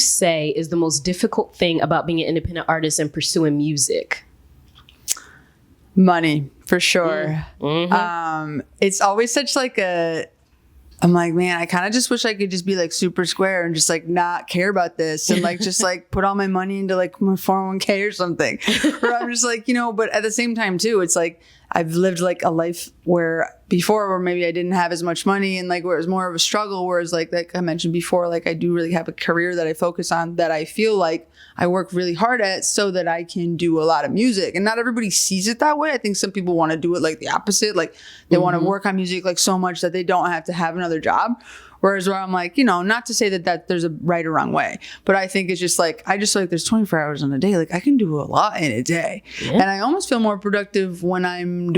say is the most difficult thing about being an independent artist and pursuing music? Money, for sure. It's always such like I'm like, man, I kind of just wish I could just be like super square and just like not care about this and like just like put all my money into like my 401k or something. Or I'm just like, but at the same time too, it's like I've lived like a life where maybe I didn't have as much money and like where it was more of a struggle. Whereas like I mentioned before, like I do really have a career that I focus on that I feel like I work really hard at so that I can do a lot of music. And not everybody sees it that way. I think some people want to do it like the opposite. Like they want to work on music like so much that they don't have to have another job. Whereas where I'm like, not to say that there's a right or wrong way, but I think it's just like, I just feel like there's 24 hours in a day. Like I can do a lot in a day. Yeah. And I almost feel more productive when I'm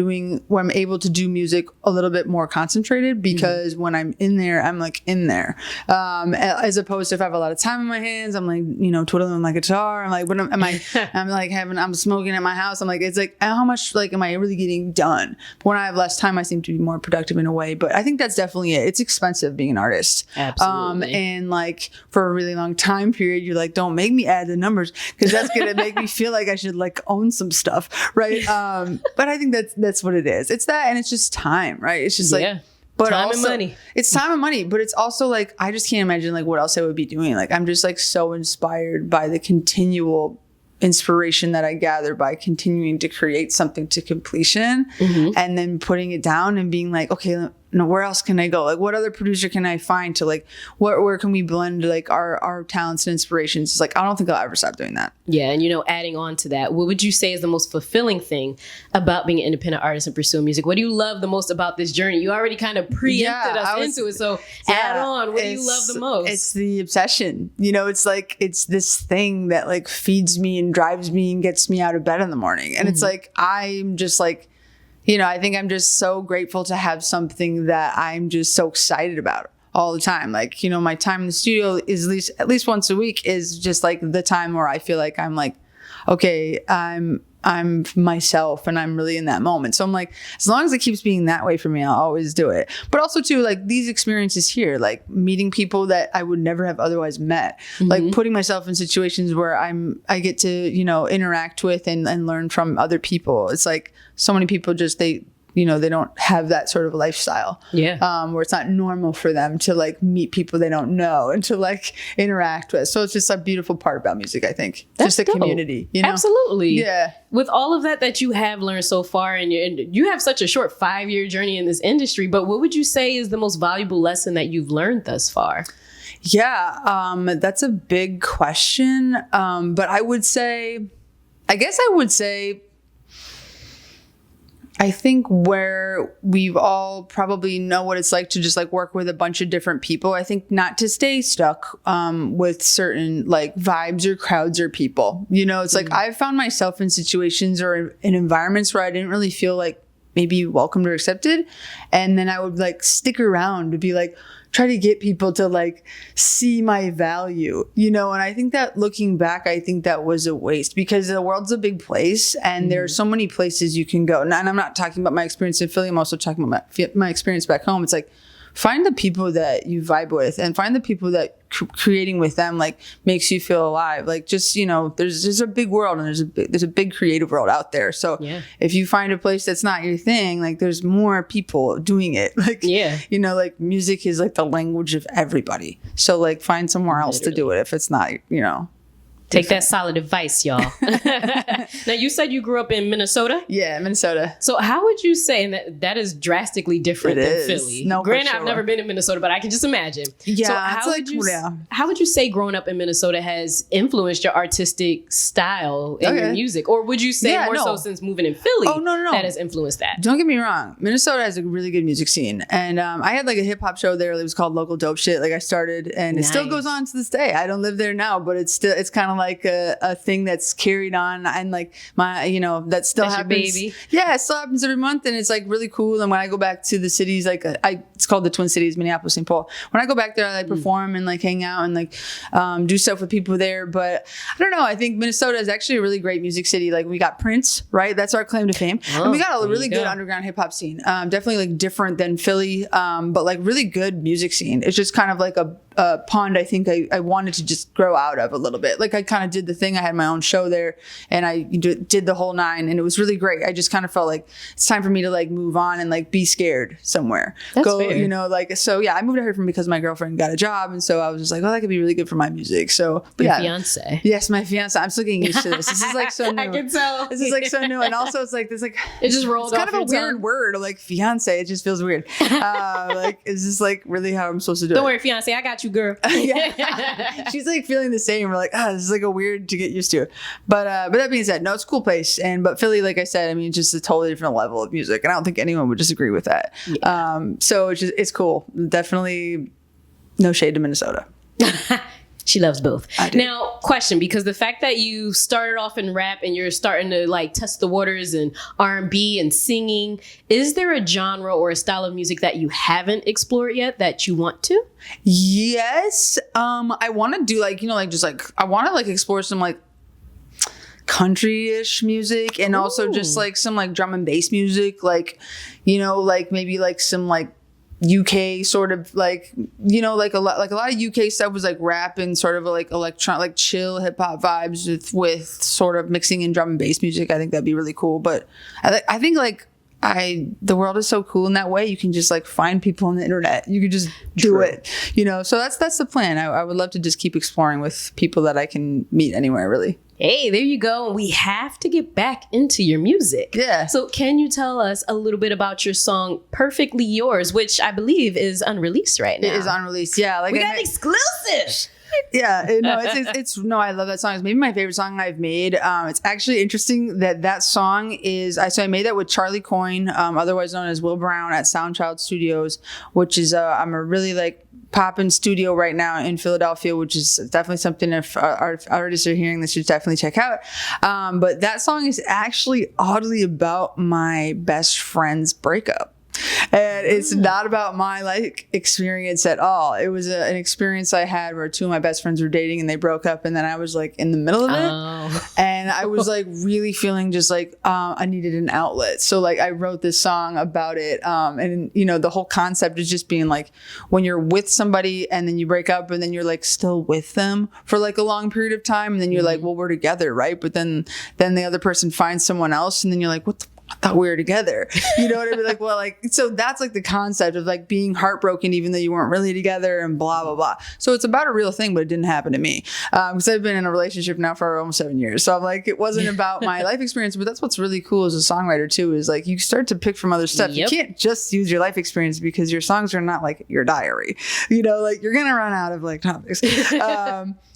able to do music a little bit more concentrated because when I'm in there, I'm like in there. As opposed to if I have a lot of time in my hands, I'm like, twiddling my guitar. I'm like, I'm smoking at my house. I'm like, it's like, how much like am I really getting done? But when I have less time, I seem to be more productive in a way. But I think that's definitely it. It's expensive being an artist. Absolutely. And like for a really long time period, you're like, don't make me add the numbers because that's going to make me feel like I should like own some stuff. Right. But I think that's what it is. It's that. And it's just time. Right. It's just like, but time also, and money. It's time and money, but it's also like, I just can't imagine like what else I would be doing. Like, I'm just like so inspired by the continual inspiration that I gather by continuing to create something to completion and then putting it down and being like, okay, where else can I go? Like what other producer can I find to like, where can we blend like our talents and inspirations? It's like, I don't think I'll ever stop doing that. Yeah. And adding on to that, what would you say is the most fulfilling thing about being an independent artist and pursuing music? What do you love the most about this journey? You already kind of preempted us into it. So add on, what do you love the most? It's the obsession. It's like, it's this thing that like feeds me and drives me and gets me out of bed in the morning. And it's like, I'm just like, I think I'm just so grateful to have something that I'm just so excited about all the time. Like, my time in the studio is at least once a week is just like the time where I feel like I'm like, okay, I'm myself and I'm really in that moment. So I'm like, as long as it keeps being that way for me, I'll always do it. But also too, like these experiences here, like meeting people that I would never have otherwise met, like putting myself in situations where I get to, interact with and learn from other people. It's like so many people just, they don't have that sort of lifestyle. Yeah. Where it's not normal for them to like meet people they don't know and to like interact with. So it's just a beautiful part about music, I think. That's just a dope. community. Absolutely. Yeah. With all of that you have learned so far, and you have such a short 5-year journey in this industry, but what would you say is the most valuable lesson that you've learned thus far? Yeah, that's a big question. But I would say, I think where we've all probably know what it's like to just like work with a bunch of different people. I think not to stay stuck with certain like vibes or crowds or people. It's like I've found myself in situations or in environments where I didn't really feel like maybe welcomed or accepted. And then I would like stick around to be like, try to get people to like see my value, and I think that looking back, I think that was a waste because the world's a big place and there are so many places you can go. And I'm not talking about my experience in Philly. I'm also talking about my experience back home. It's like, find the people that you vibe with and find the people that creating with them like makes you feel alive. Like just, there's a big world and there's a big creative world out there. So if you find a place that's not your thing, like there's more people doing it. Like, like music is like the language of everybody. So like find somewhere else to do it if it's not, Take that solid advice, y'all. Now, you said you grew up in Minnesota? Yeah, Minnesota. So how would you say, and that is drastically different than Philly. No, granted, sure. I've never been in Minnesota, but I can just imagine. Yeah, so how would you say growing up in Minnesota has influenced your artistic style in your music? Or would you say so since moving in Philly that has influenced that? Don't get me wrong. Minnesota has a really good music scene. And I had like a hip hop show there that was called Local Dope Shit. Like I started and it still goes on to this day. I don't live there now, but it's kind of like a thing that's carried on and like my, that still happens. Your baby. Yeah, it still happens every month and it's like really cool. And when I go back to the cities, like it's called the Twin Cities, Minneapolis, St. Paul. When I go back there, I like perform and like hang out and like do stuff with people there. But I don't know. I think Minnesota is actually a really great music city. Like we got Prince, right? That's our claim to fame. And we got a really good underground hip hop scene. Definitely like different than Philly, but like really good music scene. It's just kind of like pond I think I wanted to just grow out of a little bit. Like I kind of did the thing. I had my own show there and I did the whole 9 and it was really great. I just kind of felt like it's time for me to like move on and like be scared somewhere. That's fair. You know, like, so yeah, I moved out here because my girlfriend got a job. And so I was just like, oh, that could be really good for my music. So, but Your yeah. fiance. Yes, my fiance. I'm still getting used to this. This is like so new. I can tell. This is like so new. And also it's like, this like, it just rolled it's off kind of a your weird tongue. word, like fiance. It just feels weird. Like, is this like really how I'm supposed to do Don't it? worry, fiance, I got you, girl. Yeah. She's like feeling the same. We're like, this is like a weird to get used to. But that being said, no, it's a cool place. But Philly, like I said, I mean, it's just a totally different level of music. And I don't think anyone would disagree with that. Yeah. So it's cool. Definitely no shade to Minnesota. She loves both. I do. Now, question, because the fact that you started off in rap and you're starting to like test the waters in R&B and singing, is there a genre or a style of music that you haven't explored yet that you want to? Yes. I want to do like, you know, like just like, I want to like explore some like country-ish music and also just like some like drum and bass music, like, you know, like maybe like some like UK sort of like, you know, like a lot of UK stuff was like rap and sort of like electronic, like chill hip hop vibes with sort of mixing in drum and bass music. I think that'd be really cool. But I think like the world is so cool in that way. You can just like find people on the internet. You could just do it, you know? So that's the plan. I would love to just keep exploring with people that I can meet anywhere, really. Hey, there you go. We have to get back into your music. Yeah. So can you tell us a little bit about your song Perfectly Yours, which I believe is unreleased right now? It is unreleased. Yeah. Like we got exclusive. Yeah, no, it's no, I love that song. It's maybe my favorite song I've made. It's actually interesting that song is, I made that with Charlie Coyne, otherwise known as Will Brown at Soundchild Studios, which is, I'm a really like poppin' studio right now in Philadelphia, which is definitely something if artists are hearing this, should definitely check out. But that song is actually oddly about my best friend's breakup. And it's not about my like experience at all. It was an experience I had where 2 of my best friends were dating and they broke up, and then I was like in the middle of it, and I was like really feeling just like I needed an outlet. So like I wrote this song about it, and you know the whole concept is just being like when you're with somebody and then you break up and then you're like still with them for like a long period of time, and then you're like, well, we're together, right? But then the other person finds someone else, and then you're like, what the I thought we were together. You know what I mean? Like, well, like, so that's like the concept of like being heartbroken, even though you weren't really together and blah, blah, blah. So it's about a real thing, but it didn't happen to me. Because I've been in a relationship now for almost 7 years. So I'm like, it wasn't about my life experience, but that's what's really cool as a songwriter too, is like you start to pick from other stuff. Yep. You can't just use your life experience because your songs are not like your diary. You know, like you're going to run out of like topics.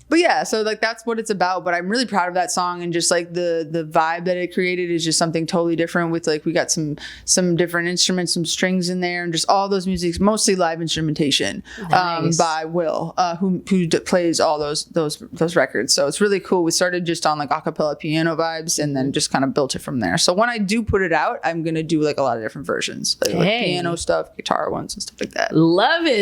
But yeah, so like that's what it's about. But I'm really proud of that song, and just like the vibe that it created is just something totally different. With like we got some different instruments, some strings in there, and just all those musics, mostly live instrumentation by Will, who plays all those records. So it's really cool. We started just on like acapella piano vibes, and then just kind of built it from there. So when I do put it out, I'm gonna do like a lot of different versions, like piano stuff, guitar ones, and stuff like that. Love it.